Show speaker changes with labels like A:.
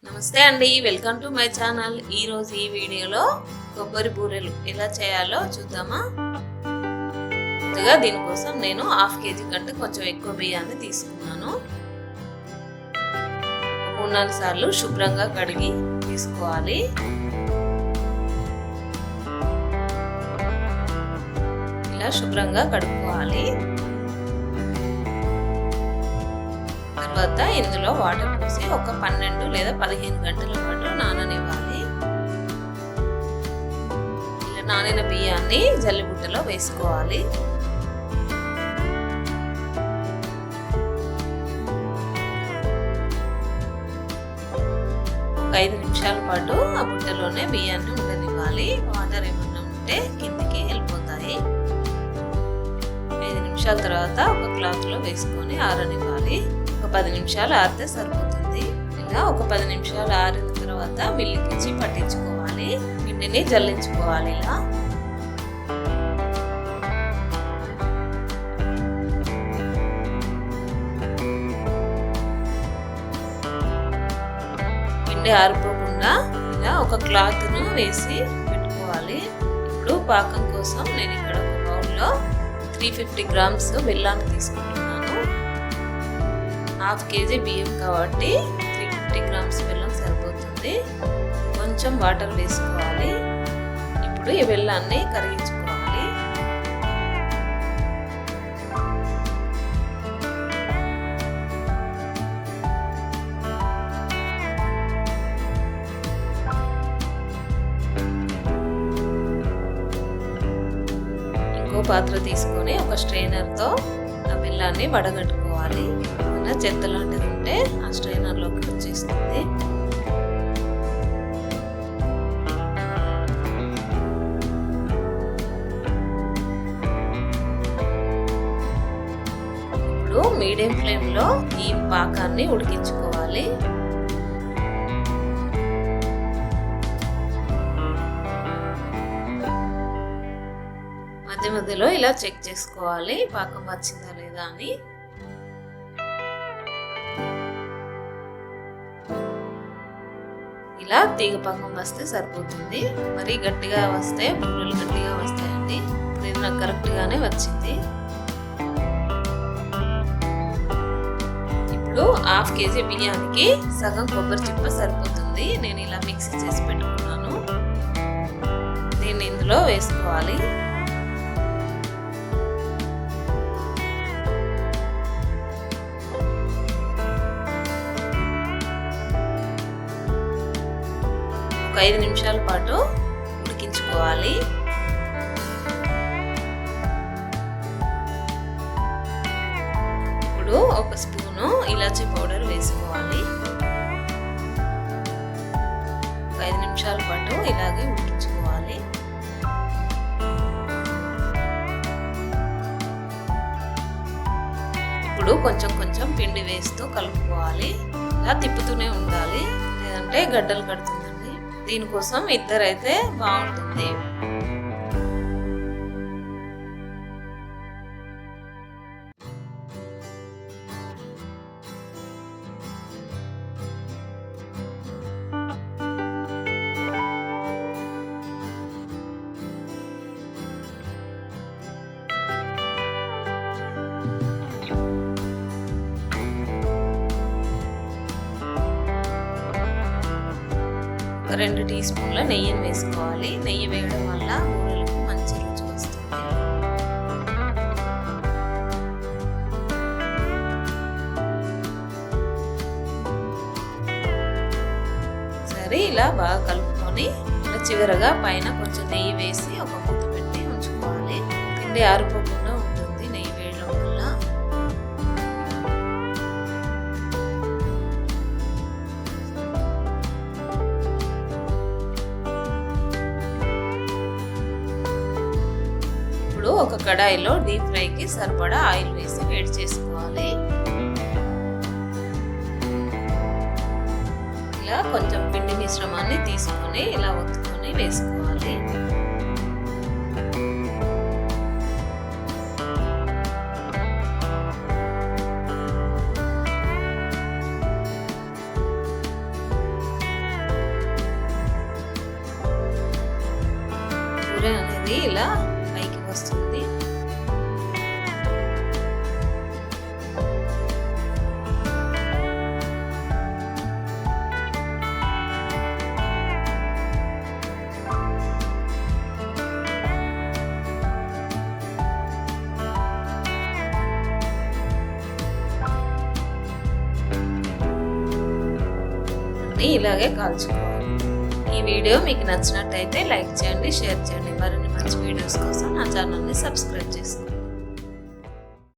A: నమస్తే అండి, welcome to my channel. ఈరోజు ఈ వీడియోలో కొబ్బరి బూరెలు ఎలా చేయాలో చూద్దామా. ముందుగా దీనికోసం నేను 1/2 kg కంటే కొంచెం ఎక్కువ బియ్యాన్ని తీసుకున్నాను. 3-4 సార్లు శుభ్రంగా కడిగి తీసుకోవాలి. ఇలా శుభ్రంగా కడుక్కోవాలి. తర్వాత ఇందులో వాటర్ పోసి ఒక 12 లేదా 15 గంటల పాటు నాననివ్వాలి. ఇలా నానిన బియ్యాన్ని జల్లిబుట్టలో వేసుకోవాలి. ఒక 5 నిమిషాల పాటు ఆ బుట్టలోనే బియ్యాన్ని ఉండనివ్వాలి. వాటర్ ఏమన్నా ఉంటే కిందికి వెళ్ళిపోతాయి. 5 నిమిషాల తర్వాత ఒక క్లాత్లో వేసుకొని ఆరనివ్వాలి. ఒక 10 నిమిషాలు ఆరితే సరిపోతుంది. ఇలా ఒక 10 నిమిషాలు ఆరిన తర్వాత మిల్లికిచ్చి పట్టించుకోవాలి. పిండిని జల్లించుకోవాలి. ఇలా పిండి ఆరిపోకుండా ఇలా ఒక క్లాత్ను వేసి పెట్టుకోవాలి. ఇప్పుడు పాకం కోసం నేను ఇక్కడ ఒక బౌల్లో 350 గ్రామ్స్ బెల్లాన్ని తీసుకుంటున్నాను. 1/2 kg బియ్యం కాబట్టి 350 గ్రామ్స్ బెల్లం సరిపోతుంది. కొంచెం వాటర్ వేసుకోవాలి. ఇప్పుడు ఈ బెల్లాన్ని కరిగించుకోవాలి. ఇంకో పాత్ర తీసుకొని ఒక స్ట్రైనర్తో ఆ బెల్లాన్ని వడగట్టుకోవాలి. చెత్త లాంటిది ఉంటే ఆ స్ట్రైనర్లోకి వచ్చేస్తుంది. ఇప్పుడు మీడియం ఫ్లేమ్లో ఈ పాకాన్ని ఉడికించుకోవాలి. మధ్య మధ్యలో ఇలా చెక్ చేసుకోవాలి పాకం వచ్చిందా లేదా అని. ఇలా తీగ పాకం వస్తే సరిపోతుంది. మరి గట్టిగా వస్తే బూరెలు గట్టిగా వస్తాయండి. ఇది నాకు కరెక్ట్గానే వచ్చింది. ఇప్పుడు 1/2 kg బియ్యానికి సగం కొబ్బరి చిప్ప సరిపోతుంది. నేను ఇలా మిక్సీ చేసి పెట్టుకున్నాను. దీన్ని ఇందులో వేసుకోవాలి. ఒక 5 నిమిషాల పాటు ఉడికించుకోవాలి. ఇప్పుడు ఒక స్పూను ఇలాచీ పౌడర్ వేసుకోవాలి. ఒక 5 నిమిషాల పాటు ఇలాగే ఉడికించుకోవాలి. ఇప్పుడు కొంచెం కొంచెం పిండి వేస్తూ కలుపుకోవాలి. ఇలా తిప్పుతూనే ఉండాలి, లేదంటే గడ్డలు కడుతుంది. దీనికోసం ఇద్దరైతే బాగుంటుంది. ఒక 2 టీ స్పూన్ల నెయ్యిని వేసుకోవాలి. నెయ్యి వేయడం వల్ల బూరెలకు మంచి రుచి వస్తుంది. సరే, ఇలా బాగా కలుపుకొని ఇలా చివరగా పైన కొంచెం నెయ్యి వేసి ఒక మూత పెట్టి ఉంచుకోవాలి. పిండి ఆరిపోకుండా ఉంటుంది నెయ్యి వేయడం వల్ల. ఒక కడాయిలో డీప్ ఫ్రైకి సరిపడా ఆయిల్ వేసి వేడి చేసుకోవాలి. ఇలా కొంచెం పిండి మిశ్రమాన్ని తీసుకొని ఇలా ఒత్తుకొని వేసుకోవాలి. బూరె అనేది ఇలా పైకి వస్తుంది. ఇలాగే కాల్చుకోవాలి. ఈ వీడియో మీకు నచ్చినట్టయితే లైక్ చేయండి, షేర్ చేయండి. మరిన్ని మంచి వీడియోస్ కోసం నా ఛానల్ని సబ్స్క్రైబ్ చేసుకోండి.